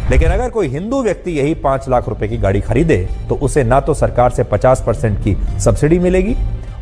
लेकिन अगर कोई हिंदू व्यक्ति यही 5 लाख रुपए की गाड़ी खरीदे तो उसे ना तो सरकार से 50% की सब्सिडी मिलेगी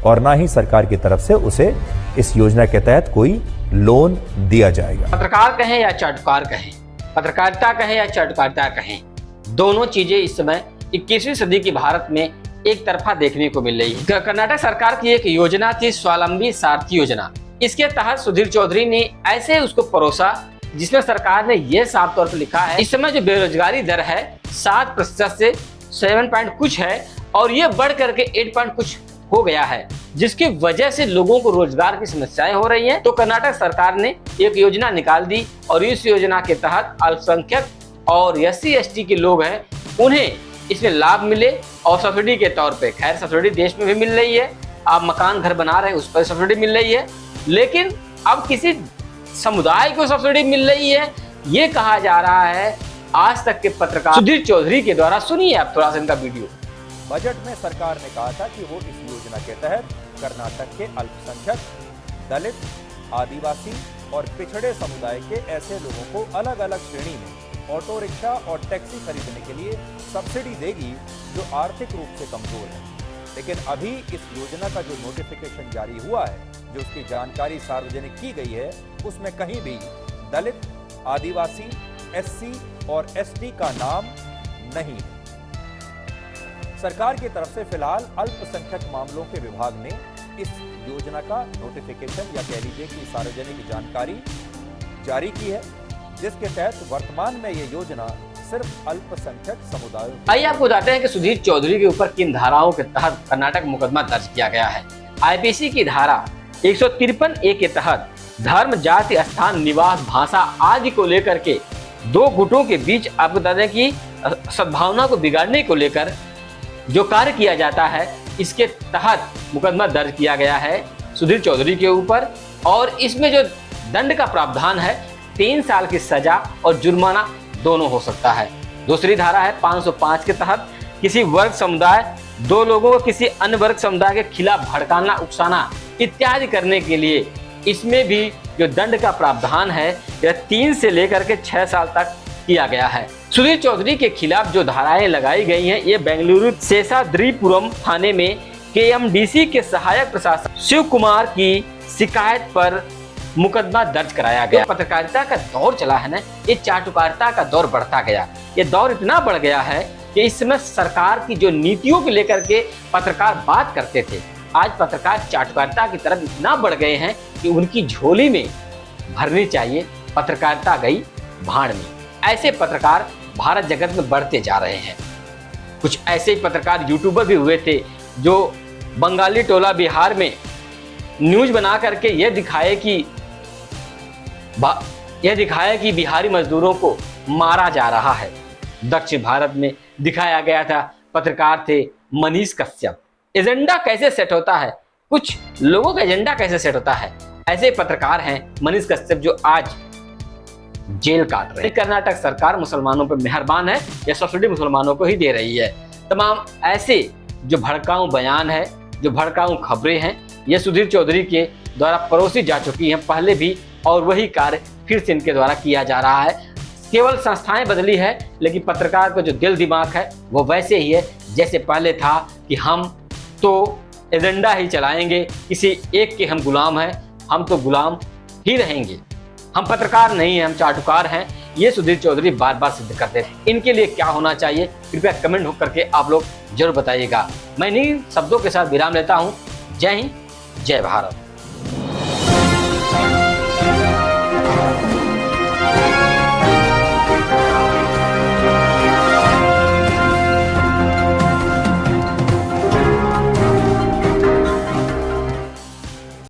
और ना ही सरकार की तरफ से उसे इस योजना के तहत कोई लोन दिया जाएगा। पत्रकार कहें या चाटुकार कहें, पत्रकारिता कहें या चाटुकारिता कहें, दोनों चीजें इस समय 21वीं सदी की भारत में एक तरफा देखने को मिल रही है। कर्नाटक सरकार की एक योजना थी स्वावलंबी सारथी योजना। इसके तहत सुधीर चौधरी ने ऐसे उसको परोसा जिसमें सरकार ने यह साफ तौर पर लिखा है इस समय जो बेरोजगारी दर है 7% से 7 पॉइंट कुछ है और ये बढ़ करके 8 पॉइंट कुछ हो गया है, जिसकी वजह से लोगों को रोजगार की समस्याएं हो रही हैं। तो कर्नाटक सरकार ने एक योजना निकाल दी और इस योजना के तहत अल्पसंख्यक और SC/ST के लोग हैं उन्हें इसमें लाभ मिले और सब्सिडी के तौर पे, खैर सब्सिडी देश में भी मिल रही है, आप मकान घर बना रहे हैं उस पर सब्सिडी मिल रही है, लेकिन अब किसी समुदाय को सब्सिडी मिल रही है ये कहा जा रहा है आज तक के पत्रकार सुधीर चौधरी के द्वारा। सुनिए आप थोड़ा सा इनका वीडियो। बजट में सरकार ने कहा था कि वो इस योजना के तहत कर्नाटक के अल्पसंख्यक, दलित, आदिवासी और पिछड़े समुदाय के ऐसे लोगों को अलग अलग श्रेणी में ऑटो रिक्शा और टैक्सी खरीदने के लिए सब्सिडी देगी जो आर्थिक रूप से कमजोर है। लेकिन अभी इस योजना का जो नोटिफिकेशन जारी हुआ है, जो उसकी जानकारी सार्वजनिक की गई है, उसमें कहीं भी दलित, आदिवासी, SC और ST का नाम नहीं है। सरकार की तरफ से फिलहाल अल्पसंख्यक मामलों के विभाग ने इस योजना का नोटिफिकेशन या कह लीजिए कि सार्वजनिक जानकारी जारी की है, जिसके तहत वर्तमान में ये योजना सिर्फ अल्पसंख्यक समुदायों। आइए आपको बताते हैं कि सुधीर चौधरी के ऊपर किन धाराओं के तहत कर्नाटक मुकदमा दर्ज किया गया है। IPC की धारा 153A के तहत धर्म, जाति, स्थान, निवास, भाषा आदि को लेकर के दो गुटों के बीच आपको बता दें कि सद्भावना को बिगाड़ने को लेकर जो कार्य किया जाता है, इसके तहत मुकदमा दर्ज किया गया है सुधीर चौधरी के ऊपर। और इसमें जो दंड का प्रावधान है 3 साल की सजा और जुर्माना दोनों हो सकता है। दूसरी धारा है 505 के तहत किसी वर्ग समुदाय, दो लोगों को किसी अन्य वर्ग समुदाय के खिलाफ भड़काना, उकसाना इत्यादि करने के लिए इसमें भी जो दंड का प्रावधान है यह 3 से लेकर के 6 साल तक किया गया है। सुधीर चौधरी के खिलाफ जो धाराएं लगाई गई हैं ये बेंगलुरु शेषाद्रिपुरम थाने में KMDC के सहायक प्रशासक शिव कुमार की शिकायत पर मुकदमा दर्ज कराया गया। पत्रकारिता का दौर चला है ना, ये चाटुकारिता का दौर बढ़ता गया। ये दौर इतना बढ़ गया है कि इस समय सरकार की जो नीतियों को लेकर के पत्रकार बात करते थे, आज पत्रकार चाटुकारिता की तरफ इतना बढ़ गए हैं कि उनकी झोली में भरनी चाहिए पत्रकारिता गई भाड़ में। ऐसे पत्रकार भारत जगत में बढ़ते जा रहे हैं। कुछ ऐसे ही पत्रकार यूट्यूबर भी हुए थे जो बंगाली टोला बिहार में न्यूज बना करके यह दिखाए कि बिहारी मजदूरों को मारा जा रहा है। दक्षिण भारत में दिखाया गया था, पत्रकार थे मनीष कश्यप। एजेंडा कैसे सेट होता है, कुछ लोगों का एजेंडा कैसे सेट होता है, ऐसे पत्रकार हैं मनीष कश्यप जो आज जेल काट रहे हैं। कर्नाटक सरकार मुसलमानों पर मेहरबान है, यह सब्सिडी मुसलमानों को ही दे रही है। तमाम ऐसे जो भड़काऊ बयान है, जो भड़काऊ खबरें हैं, ये सुधीर चौधरी के द्वारा परोसी जा चुकी हैं पहले भी, और वही कार्य फिर से इनके द्वारा किया जा रहा है। केवल संस्थाएं बदली है, लेकिन पत्रकार का जो दिल दिमाग है वो वैसे ही है जैसे पहले था कि हम तो एजेंडा ही चलाएंगे, किसी एक के हम गुलाम हैं, हम तो गुलाम ही रहेंगे, हम पत्रकार नहीं हैं, हम चाटुकार हैं। ये सुधीर चौधरी बार बार सिद्ध करते हैं। इनके लिए क्या होना चाहिए कृपया कमेंट हो करके आप लोग जरूर बताइएगा। मैं इन्हीं शब्दों के साथ विराम लेता हूँ। जय हिंद, जय भारत।